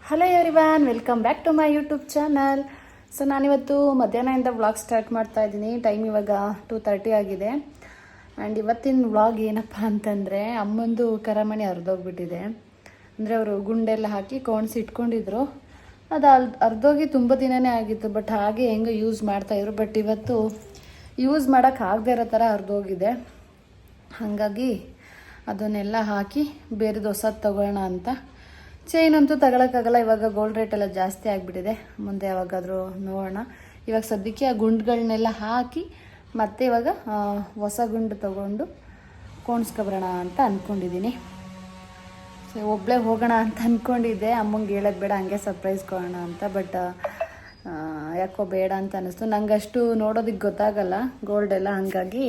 Hello everyone, welcome back to my YouTube channel. So ನಾನಿವತ್ತು ಮಧ್ಯಾಹ್ನದಿಂದ vlog start ಮಾಡ್ತಾ ಇದ್ದೀನಿ. ಟೈಮ್ ಇವಾಗ 2:30 ಆಗಿದೆ. ಆ್ಯಂಡ್ ಇವತ್ತಿನ ವ್ಲಾಗ್ ಏನಪ್ಪ ಅಂತಂದರೆ, ಅಮ್ಮಂದು ಕರಮಣಿ ಹರಿದೋಗ್ಬಿಟ್ಟಿದೆ. ಅಂದರೆ ಅವರು ಗುಂಡೆಲ್ಲ ಹಾಕಿ ಕೋಣಿಸಿ ಇಟ್ಕೊಂಡಿದ್ರು. ಅದು ಹರಿದೋಗಿ ತುಂಬ ದಿನವೇ ಆಗಿತ್ತು. ಬಟ್ ಹಾಗೆ ಹೆಂಗೆ ಯೂಸ್ ಮಾಡ್ತಾಯಿದ್ರು. ಬಟ್ ಇವತ್ತು ಯೂಸ್ ಮಾಡೋಕ್ಕಾಗದೇ ಇರೋ ಥರ ಹರಿದೋಗಿದೆ. ಹಾಗಾಗಿ ಅದನ್ನೆಲ್ಲ ಹಾಕಿ ಬೇರೆದು ಹೊಸದು ತಗೊಳ್ಳೋಣ ಅಂತ. ಚೈನ್ ಅಂತೂ ತಗೊಳಕ್ಕಾಗಲ್ಲ, ಇವಾಗ ಗೋಲ್ಡ್ ರೇಟ್ ಎಲ್ಲ ಜಾಸ್ತಿ ಆಗಿಬಿಟ್ಟಿದೆ. ಮುಂದೆ ಯಾವಾಗಾದರೂ ನೋಡೋಣ. ಇವಾಗ ಸದ್ಯಕ್ಕೆ ಆ ಗುಂಡುಗಳನ್ನೆಲ್ಲ ಹಾಕಿ ಮತ್ತೆ ಇವಾಗ ಹೊಸ ಗುಂಡು ತೊಗೊಂಡು ಕೋಣಿಸ್ಕೊಬರೋಣ ಅಂತ ಅಂದ್ಕೊಂಡಿದ್ದೀನಿ. ಸೊ ಒಬ್ಬಳೇ ಹೋಗೋಣ ಅಂತ ಅಂದ್ಕೊಂಡಿದ್ದೆ. ಅಮ್ಮಂಗೆ ಹೇಳೋದು ಬೇಡ, ಹಂಗೆ ಸರ್ಪ್ರೈಸ್ ಕೊಡೋಣ ಅಂತ. ಬಟ್ ಯಾಕೋ ಬೇಡ ಅಂತ ಅನ್ನಿಸ್ತು. ನಂಗೆ ಅಷ್ಟು ನೋಡೋದಕ್ಕೆ ಗೊತ್ತಾಗಲ್ಲ ಗೋಲ್ಡ್ ಎಲ್ಲ. ಹಾಗಾಗಿ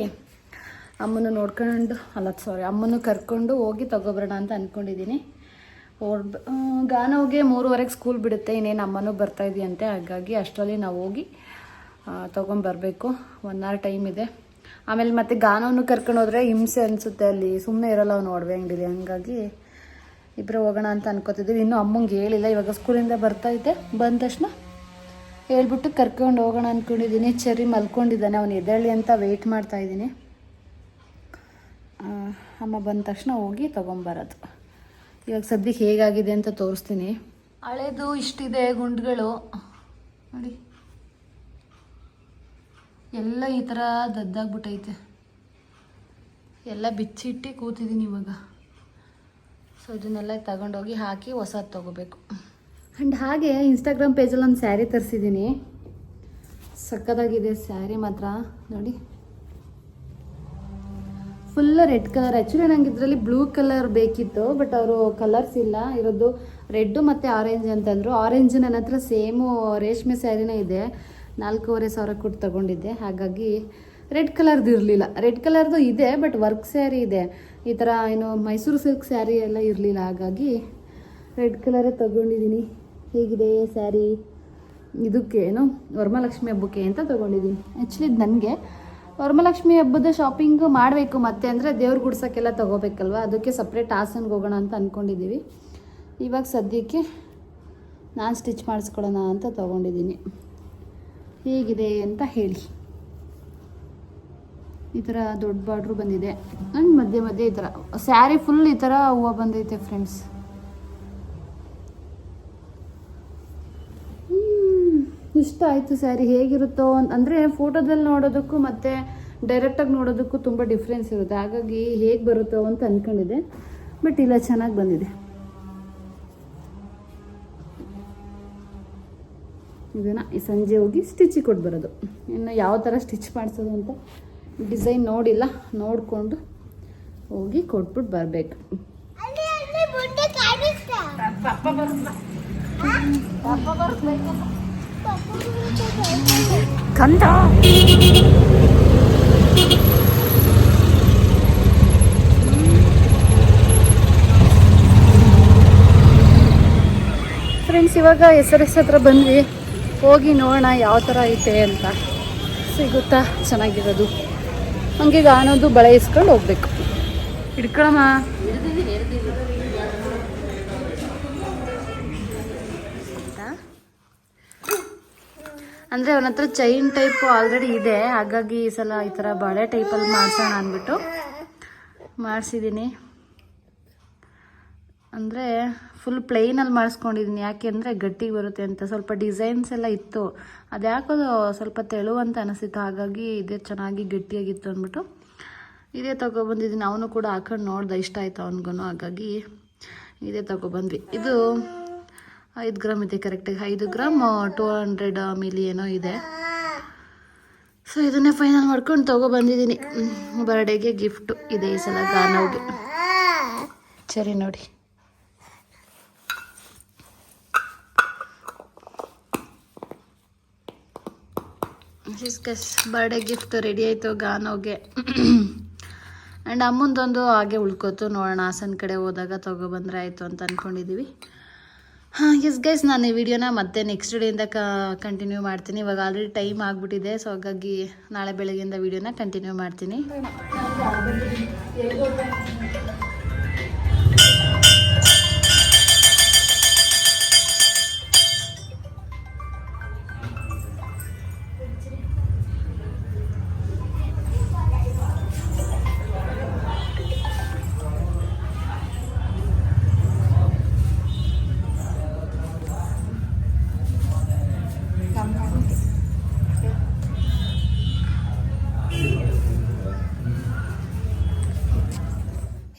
ಅಮ್ಮನ್ನು ಕರ್ಕೊಂಡು ಹೋಗಿ ತೊಗೊಬರೋಣ ಅಂತ ಅಂದ್ಕೊಂಡಿದ್ದೀನಿ. ಗಾನವ್ಗೆ 3:30ಗೆ ಸ್ಕೂಲ್ ಬಿಡುತ್ತೆ. ಇನ್ನೇನು ಅಮ್ಮನೂ ಬರ್ತಾಯಿದೆಯಂತೆ. ಹಾಗಾಗಿ ಅಷ್ಟರಲ್ಲಿ ನಾವು ಹೋಗಿ ತೊಗೊಂಬರ್ಬೇಕು. 1 hour ಟೈಮ್ ಇದೆ. ಆಮೇಲೆ ಮತ್ತೆ ಗಾನವನ್ನು ಕರ್ಕೊಂಡು ಹೋದರೆ ಹಿಂಸೆ ಅನಿಸುತ್ತೆ. ಅಲ್ಲಿ ಸುಮ್ಮನೆ ಇರೋಲ್ಲ ಅವ್ನು ಒಡವೆ ಅಂಗಡಿಲಿ. ಹಾಗಾಗಿ ಇಬ್ಬರು ಹೋಗೋಣ ಅಂತ ಅನ್ಕೋತಿದ್ದೀವಿ. ಇನ್ನೂ ಅಮ್ಮಂಗೆ ಹೇಳಿಲ್ಲ. ಇವಾಗ ಸ್ಕೂಲಿಂದ ಬರ್ತೈತೆ. ಬಂದ ತಕ್ಷಣ ಹೇಳ್ಬಿಟ್ಟು ಕರ್ಕೊಂಡು ಹೋಗೋಣ ಅಂದ್ಕೊಂಡಿದ್ದೀನಿ. ಚೆರ್ರಿ ಮಲ್ಕೊಂಡಿದ್ದಾನೆ, ಅವನು ಎದ್ದೇಳಿ ಅಂತ ವೆಯ್ಟ್ ಮಾಡ್ತಾಯಿದ್ದೀನಿ. ಅಮ್ಮ ಬಂದ ತಕ್ಷಣ ಹೋಗಿ ತೊಗೊಂಬರೋದು. ಇವಾಗ ಸದ್ಯಕ್ಕೆ ಹೇಗಾಗಿದೆ ಅಂತ ತೋರಿಸ್ತೀನಿ. ಹಳೇದು ಇಷ್ಟಿದೆ ಗುಂಡುಗಳು ನೋಡಿ, ಎಲ್ಲ ಈ ಥರ ದದ್ದಾಗ್ಬಿಟ್ಟೈತೆ. ಎಲ್ಲ ಬಿಚ್ಚಿಟ್ಟು ಕೂತಿದ್ದೀನಿ ಇವಾಗ. ಸೊ ಇದನ್ನೆಲ್ಲ ತಗೊಂಡೋಗಿ ಹಾಕಿ ಹೊಸದು ತೊಗೋಬೇಕು. ಆ್ಯಂಡ್ ಹಾಗೆ ಇನ್ಸ್ಟಾಗ್ರಾಮ್ ಪೇಜಲ್ಲಿ ಒಂದು ಸ್ಯಾರಿ ತರಿಸಿದ್ದೀನಿ. ಸಕ್ಕತ್ತಾಗಿದೆ ಸ್ಯಾರಿ ಮಾತ್ರ ನೋಡಿ. Full red colour. ಆ್ಯಕ್ಚುಲಿ ನಂಗೆ ಇದರಲ್ಲಿ ಬ್ಲೂ ಕಲರ್ ಬೇಕಿತ್ತು. ಬಟ್ ಅವರು ಕಲರ್ಸ್ ಇಲ್ಲ, ಇರೋದು ರೆಡ್ಡು ಮತ್ತು ಆರೆಂಜ್ ಅಂತಂದರು. ಆರೆಂಜ್ ನನ್ನ ಹತ್ರ ಸೇಮು ರೇಷ್ಮೆ ಸ್ಯಾರಿನೇ ಇದೆ. 4,500 ಕೊಟ್ಟು ತೊಗೊಂಡಿದ್ದೆ. ಹಾಗಾಗಿ ರೆಡ್ ಕಲರ್ದು ಇರಲಿಲ್ಲ. ರೆಡ್ ಕಲರ್ದು ಇದೆ, ಬಟ್ ವರ್ಕ್ ಸ್ಯಾರಿ ಇದೆ. ಈ ಥರ ಏನು ಮೈಸೂರು ಸಿಲ್ಕ್ ಸ್ಯಾರಿ ಎಲ್ಲ ಇರಲಿಲ್ಲ. ಹಾಗಾಗಿ ರೆಡ್ ಕಲರೇ ತೊಗೊಂಡಿದ್ದೀನಿ. ಹೇಗಿದೆ ಸ್ಯಾರಿ? ಇದಕ್ಕೆ ಏನು ವರಮಹಾಲಕ್ಷ್ಮಿ ಹಬ್ಬಕ್ಕೆ ಅಂತ ತೊಗೊಂಡಿದ್ದೀನಿ. ಆ್ಯಕ್ಚುಲಿ ಇದು ನನಗೆ ವರಮಹಾಲಕ್ಷ್ಮಿ ಹಬ್ಬದ ಶಾಪಿಂಗ್ ಮಾಡಬೇಕು. ಮತ್ತೆ ಅಂದರೆ ದೇವ್ರ ಗುಡ್ಸೋಕ್ಕೆಲ್ಲ ತೊಗೋಬೇಕಲ್ವ, ಅದಕ್ಕೆ ಸಪ್ರೇಟ್ ಹಾಸನ್ಗೆ ಹೋಗೋಣ ಅಂತ ಅಂದ್ಕೊಂಡಿದ್ದೀವಿ. ಇವಾಗ ಸದ್ಯಕ್ಕೆ ನಾನು ಸ್ಟಿಚ್ ಮಾಡಿಸ್ಕೊಳ್ಳೋಣ ಅಂತ ತೊಗೊಂಡಿದ್ದೀನಿ. ಹೇಗಿದೆ ಅಂತ ಹೇಳಿ. ಈ ಥರ ದೊಡ್ಡ ಬಾರ್ಡ್ರು ಬಂದಿದೆ. ಆ್ಯಂಡ್ ಮಧ್ಯೆ ಮಧ್ಯೆ ಈ ಥರ ಸ್ಯಾರಿ ಫುಲ್ ಈ ಥರ ಹೂವು ಬಂದೈತೆ ಫ್ರೆಂಡ್ಸ್. ಇಷ್ಟ ಆಯಿತು ಸ್ಯಾರಿ. ಹೇಗಿರುತ್ತೋ ಅಂದರೆ ಫೋಟೋದಲ್ಲಿ ನೋಡೋದಕ್ಕೂ ಮತ್ತು ಡೈರೆಕ್ಟಾಗಿ ನೋಡೋದಕ್ಕೂ ತುಂಬ ಡಿಫ್ರೆನ್ಸ್ ಇರುತ್ತೆ. ಹಾಗಾಗಿ ಹೇಗೆ ಬರುತ್ತೋ ಅಂತ ಅಂದ್ಕೊಂಡಿದ್ದೆ. ಬಟ್ ಇಲ್ಲ, ಚೆನ್ನಾಗಿ ಬಂದಿದೆ. ಇದನ್ನು ಈ ಸಂಜೆ ಹೋಗಿ ಸ್ಟಿಚಿಗೆ ಕೊಟ್ಟು ಬರೋದು. ಇನ್ನು ಯಾವ ಥರ ಸ್ಟಿಚ್ ಮಾಡಿಸೋದು ಅಂತ ಡಿಸೈನ್ ನೋಡಿಲ್ಲ, ನೋಡಿಕೊಂಡು ಹೋಗಿ ಕೊಟ್ಬಿಟ್ಟು ಬರಬೇಕು. ಕಂದ ಫ್ರೆಂಡ್ಸ್, ಇವಾಗ SRS ಹತ್ರ ಬಂದ್ವಿ. ಹೋಗಿ ನೋಡೋಣ ಯಾವ ಥರ ಐತೆ ಅಂತ. ಸಿಗುತ್ತಾ ಚೆನ್ನಾಗಿರೋದು. ಹಂಗೆ ಗಾನೋದು ಬಳೆ ಇಸ್ಕೊಂಡು ಹೋಗ್ಬೇಕು. ಹಿಡ್ಕೊಳಮ್ಮ. ಅಂದರೆ ಅವನ ಹತ್ರ ಚೈನ್ ಟೈಪು ಆಲ್ರೆಡಿ ಇದೆ. ಹಾಗಾಗಿ ಈ ಸಲ ಈ ಥರ ಬಳೆ ಟೈಪಲ್ಲಿ ಮಾಡಿಸೋಣ ಅಂದ್ಬಿಟ್ಟು ಮಾಡಿಸಿದ್ದೀನಿ. ಅಂದರೆ ಫುಲ್ ಪ್ಲೈನಲ್ಲಿ ಮಾಡಿಸ್ಕೊಂಡಿದ್ದೀನಿ. ಯಾಕೆ ಅಂದರೆ ಗಟ್ಟಿಗೆ ಬರುತ್ತೆ ಅಂತ. ಸ್ವಲ್ಪ ಡಿಸೈನ್ಸ್ ಎಲ್ಲ ಇತ್ತು, ಅದು ಯಾಕೋದು ಸ್ವಲ್ಪ ತೆಳು ಅಂತ ಅನಿಸಿತ್ತು. ಹಾಗಾಗಿ ಇದೇ ಚೆನ್ನಾಗಿ ಗಟ್ಟಿಯಾಗಿತ್ತು ಅಂದ್ಬಿಟ್ಟು ಇದೇ ತೊಗೊಬಂದಿದ್ದೀನಿ. ಅವನು ಕೂಡ ಹಾಕೊಂಡು ನೋಡ್ದೆ, ಇಷ್ಟ ಆಯಿತು ಅವನಿಗೂ. ಹಾಗಾಗಿ ಇದೇ ತೊಗೊಬಂದ್ವಿ. ಇದು 5 ಗ್ರಾಮ್ ಇದೆ ಕರೆಕ್ಟಾಗಿ. 5 ಗ್ರಾಮ್ 200 ಮಿಲಿ ಏನೋ ಇದೆ. ಸೊ ಇದನ್ನೇ ಫೈನಲ್ ಮಾಡ್ಕೊಂಡು ತೊಗೊಬಂದಿದ್ದೀನಿ. ಬರ್ಡೇಗೆ ಗಿಫ್ಟು ಇದೆ ಈ ಸಲ ಗಾನವ್ಗೆ. ಸರಿ ನೋಡಿ. ಬರ್ಡೇ ಗಿಫ್ಟ್ ರೆಡಿ ಆಯಿತು ಗಾನವ್ಗೆ. ಆ್ಯಂಡ್ ಅಮ್ಮಂದೊಂದು ಹಾಗೆ ಉಳ್ಕೋತು. ನೋಡೋಣ ಹಾಸನ ಕಡೆ ಹೋದಾಗ ತೊಗೊಬಂದರೆ ಆಯಿತು ಅಂತ ಅಂದ್ಕೊಂಡಿದ್ದೀವಿ. ಎಸ್ ಗೈಸ್, ನಾನು ಈ ವಿಡಿಯೋನ ಮತ್ತೆ ನೆಕ್ಸ್ಟ್ ಡೇಯಿಂದ ಕಂಟಿನ್ಯೂ ಮಾಡ್ತೀನಿ. ಇವಾಗ ಆಲ್ರೆಡಿ ಟೈಮ್ ಆಗಿಬಿಟ್ಟಿದೆ. ಸೊ ಹಾಗಾಗಿ ನಾಳೆ ಬೆಳಗ್ಗೆಯಿಂದ ವಿಡಿಯೋನ ಕಂಟಿನ್ಯೂ ಮಾಡ್ತೀನಿ.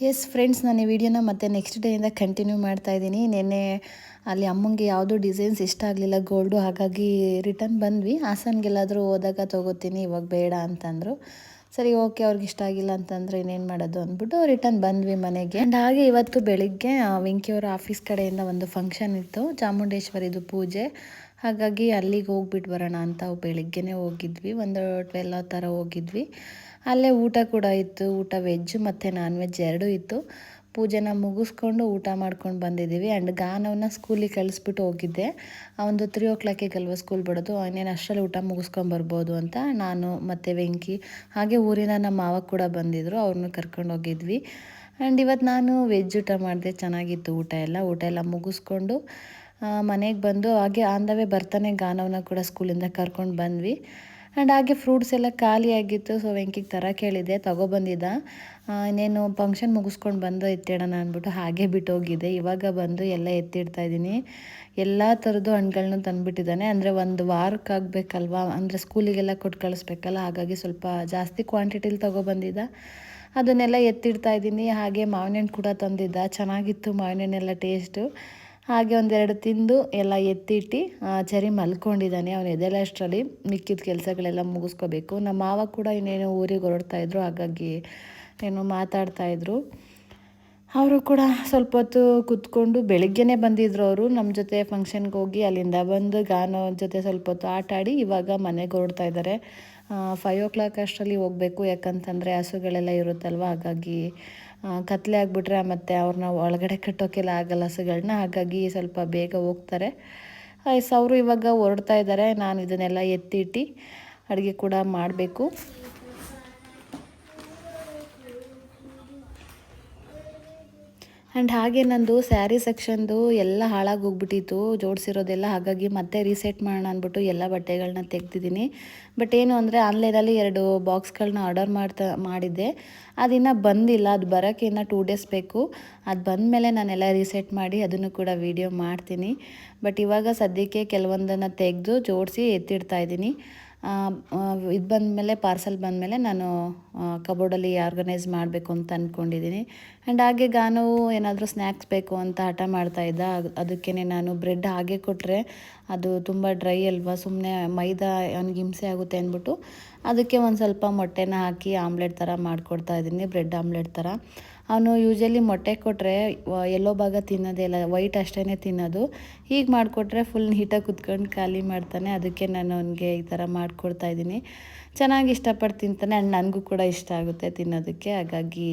ಎಸ್ ಫ್ರೆಂಡ್ಸ್, ನಾನು ಈ ವಿಡಿಯೋನ ಮತ್ತೆ ನೆಕ್ಸ್ಟ್ ಡೇಯಿಂದ ಕಂಟಿನ್ಯೂ ಮಾಡ್ತಾಯಿದ್ದೀನಿ. ನಿನ್ನೆ ಅಲ್ಲಿ ಅಮ್ಮಂಗೆ ಯಾವುದೂ ಡಿಸೈನ್ಸ್ ಇಷ್ಟ ಆಗಲಿಲ್ಲ ಗೋಲ್ಡು, ಹಾಗಾಗಿ ರಿಟರ್ನ್ ಬಂದ್ವಿ. ಹಾಸನ್ಗೆಲ್ಲಾದರೂ ಹೋದಾಗ ತೊಗೋತೀನಿ, ಇವಾಗ ಬೇಡ ಅಂತಂದರು. ಸರಿ ಓಕೆ, ಅವ್ರಿಗೆ ಇಷ್ಟ ಆಗಿಲ್ಲ ಅಂತಂದರೆ ಇನ್ನೇನು ಮಾಡೋದು ಅಂದ್ಬಿಟ್ಟು ರಿಟರ್ನ್ ಬಂದ್ವಿ ಮನೆಗೆ. ಆ್ಯಂಡ್ ಹಾಗೆ ಇವತ್ತು ಬೆಳಿಗ್ಗೆ ವೆಂಕಿಯವರ ಆಫೀಸ್ ಕಡೆಯಿಂದ ಒಂದು ಫಂಕ್ಷನ್ ಇತ್ತು, ಚಾಮುಂಡೇಶ್ವರಿದು ಪೂಜೆ. ಹಾಗಾಗಿ ಅಲ್ಲಿಗೆ ಹೋಗ್ಬಿಟ್ಟು ಬರೋಣ ಅಂತ ಬೆಳಿಗ್ಗೆನೇ ಹೋಗಿದ್ವಿ, ಒಂದು 12 ಥರ ಹೋಗಿದ್ವಿ. ಅಲ್ಲೇ ಊಟ ಕೂಡ ಇತ್ತು, ಊಟ ವೆಜ್ ಮತ್ತು ನಾನ್ ವೆಜ್ ಎರಡೂ ಇತ್ತು. ಪೂಜೆನ ಮುಗಿಸ್ಕೊಂಡು ಊಟ ಮಾಡ್ಕೊಂಡು ಬಂದಿದ್ದೀವಿ. ಆ್ಯಂಡ್ ಗಾನವನ್ನ ಸ್ಕೂಲಿಗೆ ಕಳಿಸ್ಬಿಟ್ಟು ಹೋಗಿದ್ದೆ. ಒಂದು 3 o'clockಗೆ ಸ್ಕೂಲ್ ಬಿಡೋದು, ಇನ್ನೇನು ಅಷ್ಟರಲ್ಲಿ ಊಟ ಮುಗಿಸ್ಕೊಂಬರ್ಬೋದು ಅಂತ ನಾನು ಮತ್ತು ವೆಂಕಿ, ಹಾಗೆ ಊರಿನ ನಮ್ಮ ಮಾವ ಕೂಡ ಬಂದಿದ್ದರು, ಅವ್ರನ್ನೂ ಕರ್ಕೊಂಡು ಹೋಗಿದ್ವಿ. ಆ್ಯಂಡ್ ಇವತ್ತು ನಾನು ವೆಜ್ ಊಟ ಮಾಡಿದೆ, ಚೆನ್ನಾಗಿತ್ತು ಊಟ ಎಲ್ಲ ಮುಗಿಸ್ಕೊಂಡು ಮನೆಗೆ ಬಂದು ಹಾಗೆ ಆನ್ ದ ವೇ ಬರ್ತಾನೆ ಗಾನವನ್ನ ಕೂಡ ಸ್ಕೂಲಿಂದ ಕರ್ಕೊಂಡು ಬಂದ್ವಿ. ಆ್ಯಂಡ್ ಹಾಗೆ ಫ್ರೂಟ್ಸ್ ಎಲ್ಲ ಖಾಲಿಯಾಗಿತ್ತು, ಸೊ ವೆಂಕಿಗೆ ತರೋಕೆ ಹೇಳಿದೆ, ತೊಗೊಬಂದಿದ್ದ. ಇನ್ನೇನು ಫಂಕ್ಷನ್ ಮುಗಿಸ್ಕೊಂಡು ಬಂದು ಎತ್ತಿಡೋಣ ಅಂದ್ಬಿಟ್ಟು ಹಾಗೆ ಬಿಟ್ಟೋಗಿದ್ದೆ. ಇವಾಗ ಬಂದು ಎಲ್ಲ ಎತ್ತಿಡ್ತಾಯಿದ್ದೀನಿ. ಎಲ್ಲ ಥರದ್ದು ಹಣ್ಣುಗಳನ್ನೂ ತಂದುಬಿಟ್ಟಿದ್ದಾನೆ, ಅಂದರೆ ಒಂದು ವಾರಕ್ಕಾಗಬೇಕಲ್ವ, ಅಂದರೆ ಸ್ಕೂಲಿಗೆಲ್ಲ ಕೊಟ್ಟು ಕಳಿಸ್ಬೇಕಲ್ಲ, ಹಾಗಾಗಿ ಸ್ವಲ್ಪ ಜಾಸ್ತಿ ಕ್ವಾಂಟಿಟಿಲಿ ತೊಗೊಬಂದಿದ್ದ. ಅದನ್ನೆಲ್ಲ ಎತ್ತಿಡ್ತಾಯಿದ್ದೀನಿ. ಹಾಗೆ ಮಾವಿನ ಹಣ್ಣು ಕೂಡ ತಂದಿದ್ದ, ಚೆನ್ನಾಗಿತ್ತು ಮಾವಿನ ಹಣ್ಣೆಲ್ಲ ಟೇಸ್ಟು. ಹಾಗೆ ಒಂದೆರಡು ತಿಂದು ಎಲ್ಲ ಎತ್ತಿಟ್ಟು ಚರಿ ಮಲ್ಕೊಂಡಿದ್ದಾನೆ. ಅವನು ಎದೆಲ್ಲಷ್ಟರಲ್ಲಿ ಮಿಕ್ಕಿದ ಕೆಲಸಗಳೆಲ್ಲ ಮುಗಿಸ್ಕೋಬೇಕು. ನಮ್ಮ ಮಾವ ಕೂಡ ಇನ್ನೇನು ಊರಿಗೆ ಹೊರಡ್ತಾಯಿದ್ರು, ಹಾಗಾಗಿ ಏನೋ ಮಾತಾಡ್ತಾಯಿದ್ರು. ಅವರು ಕೂಡ ಸ್ವಲ್ಪ ಹೊತ್ತು ಕೂತ್ಕೊಂಡು ಬೆಳಗ್ಗೆನೇ ಬಂದಿದ್ರು. ಅವರು ನಮ್ಮ ಜೊತೆ ಫಂಕ್ಷನ್ಗೆ ಹೋಗಿ ಅಲ್ಲಿಂದ ಬಂದು ಗಾನೋ ಜೊತೆ ಸ್ವಲ್ಪ ಹೊತ್ತು ಆಟ ಆಡಿ ಇವಾಗ ಮನೆಗೆ ಹೊರಡ್ತಾ ಇದ್ದಾರೆ. 5 o'clock ಅಷ್ಟರಲ್ಲಿ ಹೋಗಬೇಕು, ಯಾಕಂತಂದರೆ ಹಸುಗಳೆಲ್ಲ ಇರುತ್ತಲ್ವ, ಹಾಗಾಗಿ ಕತ್ಲೆ ಆಗಿಬಿಟ್ರೆ ಮತ್ತು ಅವ್ರನ್ನ ಒಳಗಡೆ ಕಟ್ಟೋಕ್ಕೆಲ್ಲ ಆಗಲ್ಲ ಹಸುಗಳನ್ನ, ಹಾಗಾಗಿ ಸ್ವಲ್ಪ ಬೇಗ ಹೋಗ್ತಾರೆ. ಅವರು ಇವಾಗ ಹೊರಡ್ತಾ ಇದ್ದಾರೆ. ನಾನು ಇದನ್ನೆಲ್ಲ ಎತ್ತಿಟ್ಟು ಅಡುಗೆ ಕೂಡ ಮಾಡಬೇಕು. ಆ್ಯಂಡ್ ಹಾಗೆ ನಂದು ಸ್ಯಾರಿ ಸೆಕ್ಷನ್ದು ಎಲ್ಲ ಹಾಳಾಗಿ ಹೋಗ್ಬಿಟ್ಟಿತ್ತು ಜೋಡಿಸಿರೋದೆಲ್ಲ, ಹಾಗಾಗಿ ಮತ್ತೆ ರೀಸೆಟ್ ಮಾಡೋಣ ಅಂದ್ಬಿಟ್ಟು ಎಲ್ಲ ಬಟ್ಟೆಗಳನ್ನ ತೆಗ್ದಿದ್ದೀನಿ. ಬಟ್ ಏನು ಅಂದರೆ ಆನ್ಲೈನಲ್ಲಿ 2 ಬಾಕ್ಸ್ಗಳನ್ನ ಆರ್ಡರ್ ಮಾಡಿದ್ದೆ, ಅದಿನ್ನೂ ಬಂದಿಲ್ಲ. ಅದು ಬರೋಕ್ಕೆ ಇನ್ನೂ 2 days ಬೇಕು. ಅದು ಬಂದಮೇಲೆ ನಾನೆಲ್ಲ ರೀಸೆಟ್ ಮಾಡಿ ಅದನ್ನು ಕೂಡ ವಿಡಿಯೋ ಮಾಡ್ತೀನಿ. ಬಟ್ ಇವಾಗ ಸದ್ಯಕ್ಕೆ ಕೆಲವೊಂದನ್ನು ತೆಗೆದು ಜೋಡಿಸಿ ಎತ್ತಿಡ್ತಾಯಿದ್ದೀನಿ. ಇದು ಬಂದಮೇಲೆ ಪಾರ್ಸಲ್ ಬಂದಮೇಲೆ ನಾನು ಕಬೋರ್ಡಲ್ಲಿ ಆರ್ಗನೈಸ್ ಮಾಡಬೇಕು ಅಂತ ಅಂದ್ಕೊಂಡಿದ್ದೀನಿ. ಆ್ಯಂಡ್ ಹಾಗೆ ಗಾನವು ಏನಾದರೂ ಸ್ನ್ಯಾಕ್ಸ್ ಬೇಕು ಅಂತ ಹಠ ಮಾಡ್ತಾಯಿದ್ದ, ಅದಕ್ಕೇ ನಾನು ಬ್ರೆಡ್ ಹಾಗೆ ಕೊಟ್ಟರೆ ಅದು ತುಂಬ ಡ್ರೈ ಅಲ್ವಾ, ಸುಮ್ಮನೆ ಮೈದಾ ಅವ್ನಿಗೆ ಹಿಂಸೆ ಆಗುತ್ತೆ ಅಂದ್ಬಿಟ್ಟು ಅದಕ್ಕೆ ಒಂದು ಸ್ವಲ್ಪ ಮೊಟ್ಟೆನ ಹಾಕಿ ಆಮ್ಲೆಟ್ ಥರ ಮಾಡಿಕೊಡ್ತಾಯಿದ್ದೀನಿ, ಬ್ರೆಡ್ ಆಮ್ಲೆಟ್ ಥರ. ಅವನು ಯೂಶ್ವಲಿ ಮೊಟ್ಟೆ ಕೊಟ್ಟರೆ ಎಲ್ಲೋ ಭಾಗ ತಿನ್ನೋದೇ ಇಲ್ಲ, ವೈಟ್ ಅಷ್ಟೇ ತಿನ್ನೋದು. ಹೀಗೆ ಮಾಡಿಕೊಟ್ರೆ ಫುಲ್ ನೀಟಾಗಿ ಕುತ್ಕೊಂಡು ಖಾಲಿ ಮಾಡ್ತಾನೆ, ಅದಕ್ಕೆ ನಾನು ಅವನಿಗೆ ಈ ಥರ ಮಾಡಿಕೊಡ್ತಾಯಿದ್ದೀನಿ. ಚೆನ್ನಾಗಿ ಇಷ್ಟಪಟ್ಟು ತಿಂತಾನೆ. ಆ್ಯಂಡ್ ನನಗೂ ಕೂಡ ಇಷ್ಟ ಆಗುತ್ತೆ ತಿನ್ನೋದಕ್ಕೆ, ಹಾಗಾಗಿ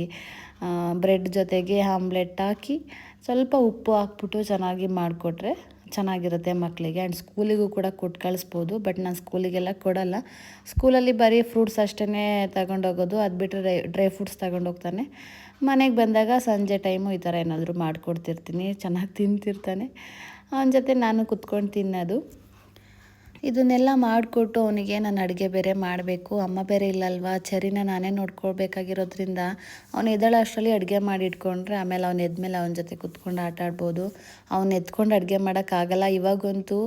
ಬ್ರೆಡ್ ಜೊತೆಗೆ ಆಮ್ಲೆಟ್ ಹಾಕಿ ಸ್ವಲ್ಪ ಉಪ್ಪು ಹಾಕ್ಬಿಟ್ಟು ಚೆನ್ನಾಗಿ ಮಾಡಿಕೊಟ್ರೆ ಚೆನ್ನಾಗಿರುತ್ತೆ ಮಕ್ಕಳಿಗೆ. ಆ್ಯಂಡ್ ಸ್ಕೂಲಿಗೂ ಕೂಡ ಕೊಟ್ಟು ಕಳಿಸ್ಬೋದು. ಬಟ್ ನಾನು ಸ್ಕೂಲಿಗೆಲ್ಲ ಕೊಡೋಲ್ಲ, ಸ್ಕೂಲಲ್ಲಿ ಬರೀ ಫ್ರೂಟ್ಸ್ ಅಷ್ಟೇ ತಗೊಂಡೋಗೋದು, ಅದು ಬಿಟ್ಟರೆ ಡ್ರೈ ಫ್ರೂಟ್ಸ್ ತಗೊಂಡೋಗ್ತಾನೆ. ಮನೆಗೆ ಬಂದಾಗ ಸಂಜೆ ಟೈಮು ಈ ಥರ ಏನಾದರೂ ಮಾಡಿಕೊಡ್ತಿರ್ತೀನಿ, ಚೆನ್ನಾಗಿ ತಿಂತಿರ್ತಾನೆ. ಅವನ ಜೊತೆ ನಾನು ಕುತ್ಕೊಂಡು ತಿನ್ನೋದು. ಇದನ್ನೆಲ್ಲ ಮಾಡಿಕೊಟ್ಟು ಅವನಿಗೆ ನಾನು ಅಡುಗೆ ಬೇರೆ ಮಾಡಬೇಕು, ಅಮ್ಮ ಬೇರೆ ಇಲ್ಲಲ್ವ, ಚರಿನ ನಾನೇ ನೋಡ್ಕೊಳ್ಬೇಕಾಗಿರೋದ್ರಿಂದ ಅವನು ಎದ್ದೇಳೋ ಅಷ್ಟರಲ್ಲಿ ಅಡುಗೆ ಮಾಡಿ ಇಟ್ಕೊಂಡ್ರೆ ಆಮೇಲೆ ಅವ್ನು ಎದ್ಮೇಲೆ ಅವನ ಜೊತೆ ಕುತ್ಕೊಂಡು ಆಟ ಆಡ್ಬೋದು. ಅವ್ನು ಎತ್ಕೊಂಡು ಅಡುಗೆ ಮಾಡೋಕ್ಕಾಗಲ್ಲ. ಇವಾಗಂತೂ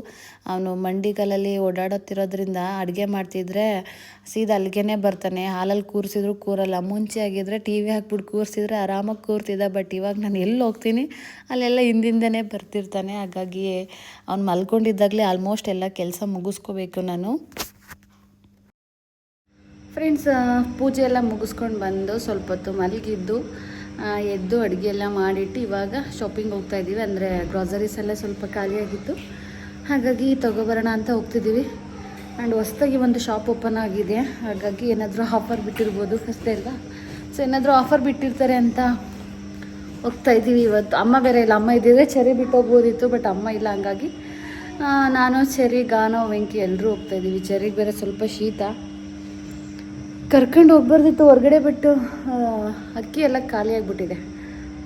ಅವನು ಮಂಡಿಗಲಲ್ಲಿ ಓಡಾಡುತ್ತಿರೋದ್ರಿಂದ ಅಡುಗೆ ಮಾಡ್ತಿದ್ರೆ ಸೀದಾ ಅಲ್ಲಿಗೆ ಬರ್ತಾನೆ. ಹಾಲಲ್ಲಿ ಕೂರಿಸಿದ್ರು ಕೂರಲ್ಲ. ಮುಂಚೆ ಆಗಿದ್ರೆ TV ಹಾಕ್ಬಿಟ್ಟು ಕೂರಿಸಿದ್ರೆ ಆರಾಮಾಗಿ ಕೂರ್ತಿದ್ದ. ಬಟ್ ಇವಾಗ ನಾನು ಎಲ್ಲಿ ಹೋಗ್ತೀನಿ ಅಲ್ಲೆಲ್ಲ ಹಿಂದಿಂದನೇ ಬರ್ತಿರ್ತಾನೆ. ಹಾಗಾಗಿ ಅವ್ನು ಮಲ್ಕೊಂಡಿದ್ದಾಗಲೇ ಆಲ್ಮೋಸ್ಟ್ ಎಲ್ಲ ಕೆಲಸ ಮುಗಿಸ್ಕೋಬೇಕು ನಾನು. ಫ್ರೆಂಡ್ಸ್, ಪೂಜೆ ಎಲ್ಲ ಮುಗಿಸ್ಕೊಂಡು ಬಂದು ಸ್ವಲ್ಪ ಹೊತ್ತು ಮಲಗಿದ್ದು ಎದ್ದು ಅಡುಗೆ ಎಲ್ಲ ಮಾಡಿಟ್ಟು ಇವಾಗ ಶಾಪಿಂಗ್ ಹೋಗ್ತಾಯಿದ್ದೀವಿ. ಅಂದರೆ ಗ್ರಾಸರೀಸ್ ಎಲ್ಲ ಸ್ವಲ್ಪ ಖಾಲಿಯಾಗಿತ್ತು, ಹಾಗಾಗಿ ತೊಗೊಬರೋಣ ಅಂತ ಹೋಗ್ತಿದ್ದೀವಿ. ಆ್ಯಂಡ್ ಹೊಸ್ದಾಗಿ ಒಂದು ಶಾಪ್ ಓಪನ್ ಆಗಿದೆ, ಹಾಗಾಗಿ ಏನಾದರೂ ಆಫರ್ ಬಿಟ್ಟಿರ್ಬೋದು ಫಸ್ಟ್ ಎಲ್ಲ. ಸೊ ಏನಾದರೂ ಆಫರ್ ಬಿಟ್ಟಿರ್ತಾರೆ ಅಂತ ಹೋಗ್ತಾಯಿದ್ದೀವಿ ಇವತ್ತು. ಅಮ್ಮ ಬೇರೆ ಇಲ್ಲ, ಅಮ್ಮ ಇದ್ದಿದ್ರೆ ಚರಿ ಬಿಟ್ಟು ಹೋಗ್ಬೋದಿತ್ತು, ಬಟ್ ಅಮ್ಮ ಇಲ್ಲ, ಹಂಗಾಗಿ ನಾನು ಚರಿ ಗಾನೋ ವೆಂಕಿ ಎಲ್ಲರೂ ಹೋಗ್ತಾಯಿದ್ದೀವಿ. ಚರಿಗೆ ಬೇರೆ ಸ್ವಲ್ಪ ಶೀತ, ಕರ್ಕೊಂಡು ಹೋಗ್ಬಾರ್ದಿತ್ತು ಹೊರಗಡೆ, ಬಿಟ್ಟು ಅಕ್ಕಿ ಎಲ್ಲ ಖಾಲಿಯಾಗಿಬಿಟ್ಟಿದೆ.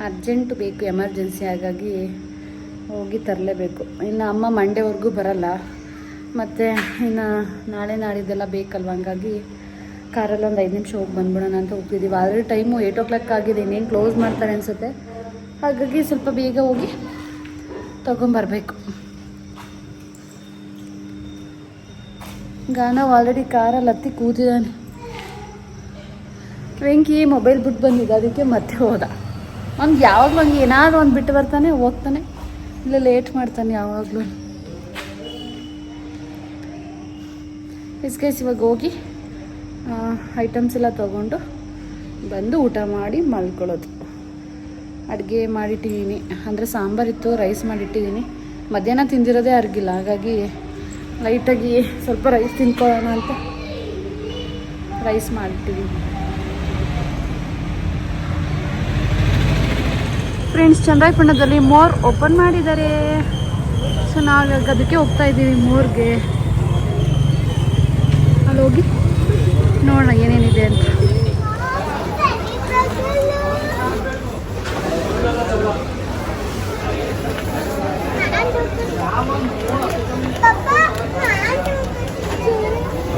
ಅರ್ಜೆಂಟು ಬೇಕು, ಎಮರ್ಜೆನ್ಸಿ, ಹಾಗಾಗಿ ಹೋಗಿ ತರಲೇಬೇಕು. ಇನ್ನು ಅಮ್ಮ ಮಂಡೇವರೆಗೂ ಬರಲ್ಲ, ಮತ್ತು ಇನ್ನು ನಾಳೆ ನಾಡಿದ್ದೆಲ್ಲ ಬೇಕಲ್ವ, ಹಂಗಾಗಿ ಕಾರಲ್ಲಿ ಒಂದು 5 ನಿಮಿಷ ಹೋಗಿ ಬಂದ್ಬಿಡೋಣ ಅಂತ ಹೋಗ್ತಿದ್ದೀವಿ. ಆಲ್ರೆಡಿ ಟೈಮು 8 o'clock ಆಗಿದೆ, ಇನ್ನೇನು ಕ್ಲೋಸ್ ಮಾಡ್ತಾರೆ ಅನಿಸುತ್ತೆ. ಹಾಗಾಗಿ ಸ್ವಲ್ಪ ಬೇಗ ಹೋಗಿ ತೊಗೊಂಬರ್ಬೇಕು. ಗಾನವ್ ಆಲ್ರೆಡಿ ಕಾರಲ್ಲಿ ಹತ್ತಿ ಕೂತಿದ್ದಾನೆ. ವೆಂಕಿ ಮೊಬೈಲ್ ಬಿಟ್ಟು ಬಂದಿದ್ದ, ಅದಕ್ಕೆ ಮತ್ತೆ ಹೋದ. ಅವ್ನಿಗೆ ಯಾವಾಗಲೂ ಹಂಗೆ ಏನಾದರೂ ಒಂದು ಬಿಟ್ಟು ಬರ್ತಾನೆ ಹೋಗ್ತಾನೆ, ಇಲ್ಲ ಲೇಟ್ ಮಾಡ್ತಾನೆ ಯಾವಾಗಲೂ. ಗೈಸ್ ಇವಾಗ ಹೋಗಿ ಐಟಮ್ಸ್ ಎಲ್ಲ ತೊಗೊಂಡು ಬಂದು ಊಟ ಮಾಡಿ ಮಲ್ಕೊಳ್ಳೋದು. ಅಡುಗೆ ಮಾಡಿಟ್ಟಿದ್ದೀನಿ, ಅಂದರೆ ಸಾಂಬಾರಿತ್ತು, ರೈಸ್ ಮಾಡಿಟ್ಟಿದ್ದೀನಿ. ಮಧ್ಯಾಹ್ನ ತಿಂದಿರೋದೇ ಅರ್ಗಿಲ್ಲ, ಹಾಗಾಗಿ ಲೈಟಾಗಿ ಸ್ವಲ್ಪ ರೈಸ್ ತಿನ್ಕೊಳ್ಳೋಣ ಅಂತ ರೈಸ್ ಮಾಡಿಟ್ಟಿದ್ದೀನಿ. ಫ್ರೆಂಡ್ಸ್, ಚಂದ್ರಾಯಪಟ್ಟಣದಲ್ಲಿ ಮೋರ್ ಓಪನ್ ಮಾಡಿದ್ದಾರೆ. ಸೊ ನಾವು ಅದಕ್ಕೆ ಹೋಗ್ತಾ ಇದ್ದೀವಿ, ಮೋರ್ಗೆ. ಅಲ್ಲಿ ಹೋಗಿ ನೋಡೋಣ ಏನೇನಿದೆ ಅಂತ.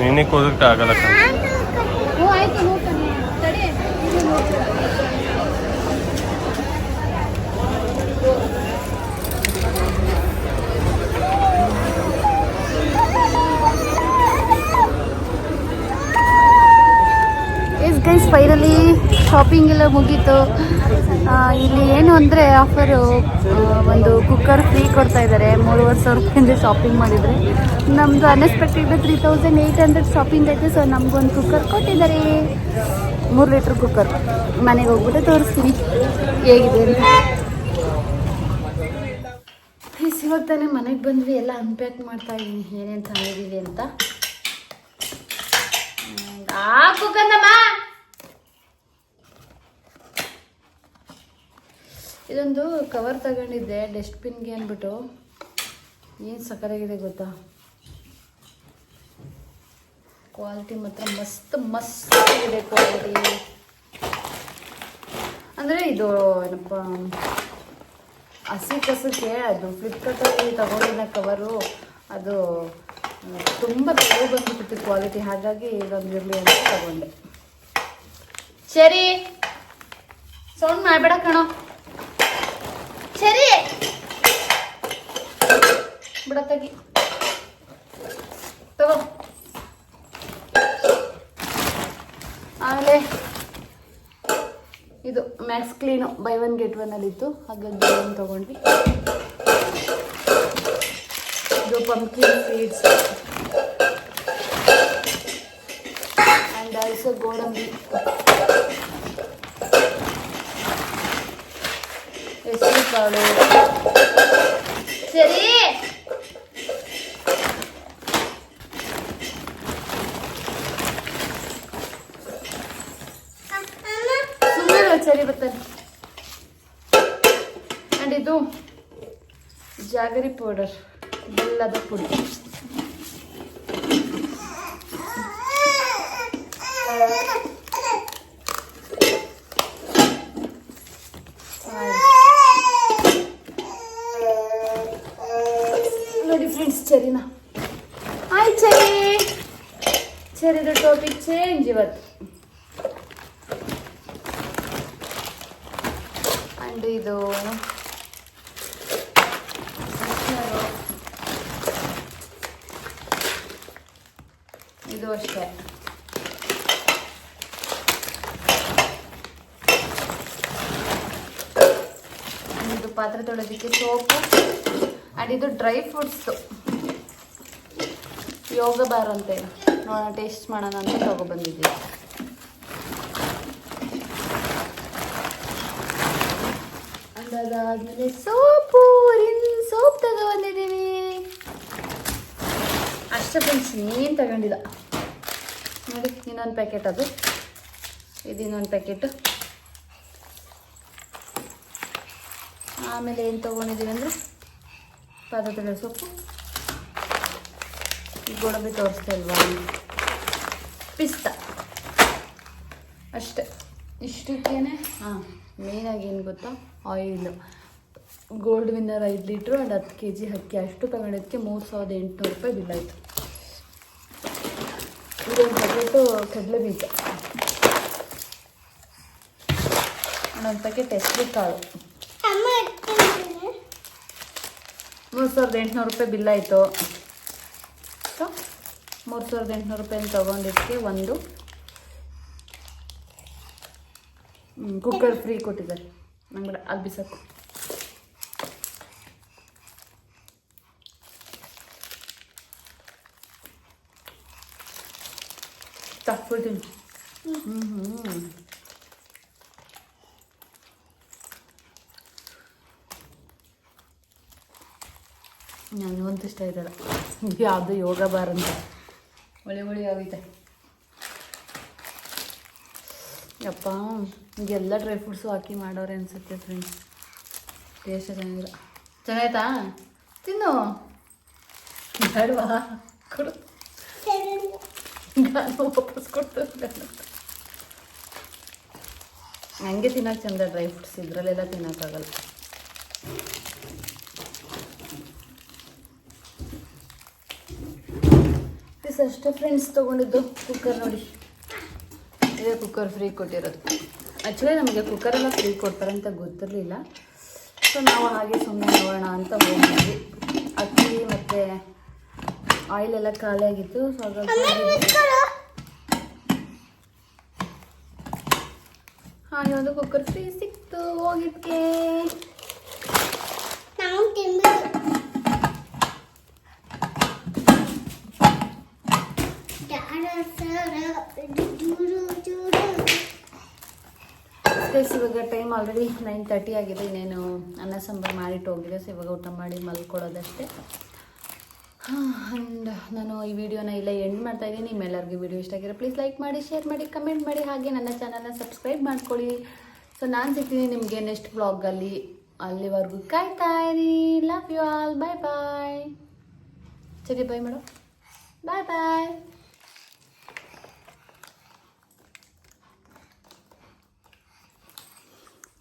ನೀನಕ್ಕೆ ಹೋಗಕ್ಕೆ ಆಗಲ್ಲ. ಆಯ್ತು ತಡಿ. ಗೈಸ್ ಫೈನಲಿ ಶಾಪಿಂಗ್ ಎಲ್ಲ ಮುಗೀತು. ಇಲ್ಲಿ ಏನು ಅಂದರೆ ಆಫರು, ಒಂದು ಕುಕ್ಕರ್ ಫ್ರೀ ಕೊಡ್ತಾ ಇದ್ದಾರೆ. 3,500 ರೂಪಾಯಿಂದ ಶಾಪಿಂಗ್ ಮಾಡಿದರೆ ನಮ್ಮದು ಅನ್ಎಕ್ಸ್ಪೆಕ್ಟೆಡ್ 3,800 ಶಾಪಿಂಗ್ ಐತೆ. ಸೊ ನಮಗೊಂದು ಕುಕ್ಕರ್ ಕೊಟ್ಟಿದ್ದಾರೆ, 3 ಲೀಟ್ರ್ ಕುಕ್ಕರ್. ಮನೆಗೆ ಹೋಗ್ಬಿಟ್ಟು ತೋರಿಸ್ತೀನಿ ಹೇಗಿದೆ ಅಂತ. ಪ್ಲೀಸ್, ಇವಾಗ ತಾನೇ ಮನೆಗೆ ಬಂದ್ವಿ, ಎಲ್ಲ ಅನ್ಪ್ಯಾಕ್ ಮಾಡ್ತಾ ಇದ್ದೀನಿ ಏನೇನು ತಂದಿದ್ದೀವಿ ಅಂತ. ಇದೊಂದು ಕವರ್ ತಗೊಂಡಿದ್ದೆ ಡಸ್ಟ್ಬಿನ್ಗೆ ಅಂದ್ಬಿಟ್ಟು. ಏನು ಸಕ್ಕತ್ತಾಗಿದೆ ಗೊತ್ತಾ, ಕ್ವಾಲಿಟಿ ಮಾತ್ರ ಮಸ್ತ್ ಇದೆ ಕ್ವಾಲಿಟಿ. ಅಂದರೆ ಇದು ಏನಪ್ಪ, ಹಸಿ ಕಸಕ್ಕೆ ಅದು ಫ್ಲಿಪ್ಕಾರ್ಟಲ್ಲಿ ತಗೊಂಡಿನ ಕವರು, ಅದು ತುಂಬ ಬಂದ್ಬಿಟ್ಟಿತ್ತು ಕ್ವಾಲಿಟಿ. ಹಾಗಾಗಿ ಇದೊಂದು ಇರಲಿ ಅಂತ ತಗೊಂಡೆ. ಸರಿ, ಸೌಂಡ್ ಮಾಡಬೇಡ ಕಣೋ. ಸರಿ ಬಿಡತ್ತಾಗಿ ತಗೋ. ಆಮೇಲೆ ಇದು ಮ್ಯಾಕ್ಸ್ ಕ್ಲೀನು ಬೈ 1 get 1 ಅಲ್ಲಿತ್ತು, ಹಾಗಾಗಿ ಒಂದು ತೊಗೊಂಡ್ವಿ. ಇದು ಪಂಪ್ಕಿನ್ ಸೀಡ್ಸ್ ಆ್ಯಂಡ್ ಆಲ್ಸೋ ಗೋಡಂಬಿ, ಹೆಸರು ಕಾಳು. ಸರಿ ಸರಿ ಬರ್ತಾರೆ. ಆ್ಯಂಡ್ ಇದು ಜಾಗರಿ ಪೌಡರ್, ಬೆಲ್ಲದ ಪುಡಿ. ನೋಡಿ ಫ್ರೆಂಡ್ಸ್, ಚೆರಿನಾ ಆಯ್ ಚೆರಿದು ಟಾಪಿಕ್ ಚೇಂಜ್ ಇವತ್ತು. ಆ್ಯಂಡ್ ಇದು ಇದು ಅಷ್ಟೇ. ಇದು ಪಾತ್ರೆ ತೊಳೆದಕ್ಕೆ ಸೋಪು. ಆ್ಯಂಡ್ ಇದು ಡ್ರೈ ಫ್ರೂಟ್ಸು, ಯೋಗ ಬಾರ್ ಅಂತ ನೋಡೋಣ, ಟೇಸ್ಟ್ ಮಾಡೋಣ ಅಂತ ತೊಗೊಬಂದಿದ್ದೀವಿ. ಅದಾದಮೇಲೆ ಸೋಪು, ಸೋಪ್ ತಗೊಬಂದಿದ್ದೀವಿ. ಅಷ್ಟೇ ಫ್ರೆಂಡ್ಸ್, ಏನು ತಗೊಂಡಿಲ್ಲ ನೋಡಿ. ಇನ್ನೊಂದು ಪ್ಯಾಕೆಟ್, ಅದು ಇದು ಇನ್ನೊಂದು ಪ್ಯಾಕೆಟು. ಆಮೇಲೆ ಏನು ತೊಗೊಂಡಿದ್ದೀವಿ ಅಂದರೆ ಪಾತ್ರೆ ತೊಳೆಯೋ ಸೊಪ್ಪು, ಗೋಡಂಬಿ ತೋರಿಸ್ತಾ ಇಲ್ವಾ, ಪಿಸ್ತಾ, ಅಷ್ಟೇ. ಇಷ್ಟಕ್ಕೇನೆ ಮೇಯ್ನಾಗಿ ಏನು ಗೊತ್ತಾ, oil. Gold winner 5 litre and 10 kg ಅಕ್ಕಿ, ಅಷ್ಟು ತಗೊಂಡಿದ್ದಕ್ಕೆ 3,800 ರೂಪಾಯಿ ಬಿಲ್ ಆಯಿತು. ಇದೊಂದು ಪ್ಯಾಕೆಟು ಕಡಲೆ ಬೀಜ, ಒಂದು ಪ್ಯಾಕೆಟ್ ಹೆಸರು ಕಾಳು, 3,800 ರೂಪಾಯಿ ಬಿಲ್ ಆಯಿತು. ಸೊ 3,800 ರೂಪಾಯಿ ತೊಗೊಂಡಿದ್ದಕ್ಕೆ ಒಂದು ಕುಕ್ಕರ್ ಫ್ರೀ ಕೊಟ್ಟಿದ್ದಾರೆ. ನಂಗೆ ಬೇಡ, ಅಲ್ಲಿ ಬಿಸಾಕು. ತಕ್ಕೊಳ್ತೀನಿ. ನನಗಂತೂ ಇಷ್ಟ ಆಯ್ತಲ್ಲ. ಯಾವುದು ಯೋಗ ಬಾರ್ ಅಂತ ಒಳ್ಳೆ ಆಗೈತೆ. ಯಪ್ಪ, ಈಗೆಲ್ಲ ಡ್ರೈ ಫ್ರೂಟ್ಸು ಹಾಕಿ ಮಾಡೋರೆ ಅನಿಸುತ್ತೆ ಫ್ರೆಂಡ್ಸ್. ಟೇಸ್ಟ್ ಚೆನ್ನಾಗಿಲ್ಲ. ಚೆನ್ನಾಯ್ತಾ? ತಿನ್ನು. ಬೇಡವಾ? ಕೊಡು. ನಾನು ವಾಪಸ್ ಕೊಡ್ತೇನೆ. ಹಂಗೆ ತಿನ್ನೋಕೆ ಚಂದ ಡ್ರೈ ಫ್ರೂಟ್ಸ್, ಇದರಲ್ಲೆಲ್ಲ ತಿನ್ನೋಕ್ಕಾಗಲ್ಲ. ಅಷ್ಟೇ ಫ್ರೆಂಡ್ಸ್ ತೊಗೊಂಡಿದ್ದು ಕುಕ್ಕರ್. ನೋಡಿ, ಇದೇ ಕುಕ್ಕರ್ ಫ್ರೀ ಕೊಟ್ಟಿರೋದು. ಆ್ಯಕ್ಚುಲಿ ನಮಗೆ ಕುಕ್ಕರೆಲ್ಲ ಫ್ರೀ ಕೊಡ್ತಾರೆ ಅಂತ ಗೊತ್ತಿರಲಿಲ್ಲ. ಸೊ ನಾವು ಹಾಗೆ ಸುಮ್ಮನೆ ನೋಡೋಣ ಅಂತ ಹೋಗಿದ್ವಿ. ಅಕ್ಕಿ ಮತ್ತು ಆಯಿಲೆಲ್ಲ ಖಾಲಿ ಆಗಿತ್ತು. ಸೊ ಹಾಗೆ ಒಂದು ಕುಕ್ಕರ್ ಫ್ರೀ ಸಿಕ್ತು ಹೋಗಿದ್ಕೆ. ಇವಾಗ ಟೈಮ್ ಆಲ್ರೆಡಿ 9:30 ಆಗಿದೆ. ಇನ್ನೇನು ಅನ್ನ ಸಾಂಬಾರು ಮಾಡಿಟ್ಟು ಹೋಗಿದೆ. ಸೊ ಇವಾಗ ಊಟ ಮಾಡಿ ಮಲ್ಕೊಳ್ಳೋದಷ್ಟೇ. ಆ್ಯಂಡ್ ನಾನು ಈ ವಿಡಿಯೋನ ಇಲ್ಲ ಎಂಡ್ ಮಾಡ್ತಾಯಿದ್ದೀನಿ. ನಿಮ್ಮೆಲ್ಲರಿಗೂ ವಿಡಿಯೋ ಇಷ್ಟ ಆಗಿರೋ ಪ್ಲೀಸ್ ಲೈಕ್ ಮಾಡಿ, ಶೇರ್ ಮಾಡಿ, ಕಮೆಂಟ್ ಮಾಡಿ, ಹಾಗೆ ನನ್ನ ಚಾನಲ್ನ ಸಬ್ಸ್ಕ್ರೈಬ್ ಮಾಡ್ಕೊಳ್ಳಿ. ಸೊ ನಾನು ಸಿಗ್ತೀನಿ ನಿಮಗೆ ನೆಕ್ಸ್ಟ್ ವ್ಲಾಗಲ್ಲಿ. ಅಲ್ಲಿವರೆಗೂ ಕಾಯ್ತಾ ಇರಿ. Love you all. Bye bye. ಸರಿ ಬಾಯ್ ಮೇಡಮ್. ಬಾಯ್ ಬಾಯ್.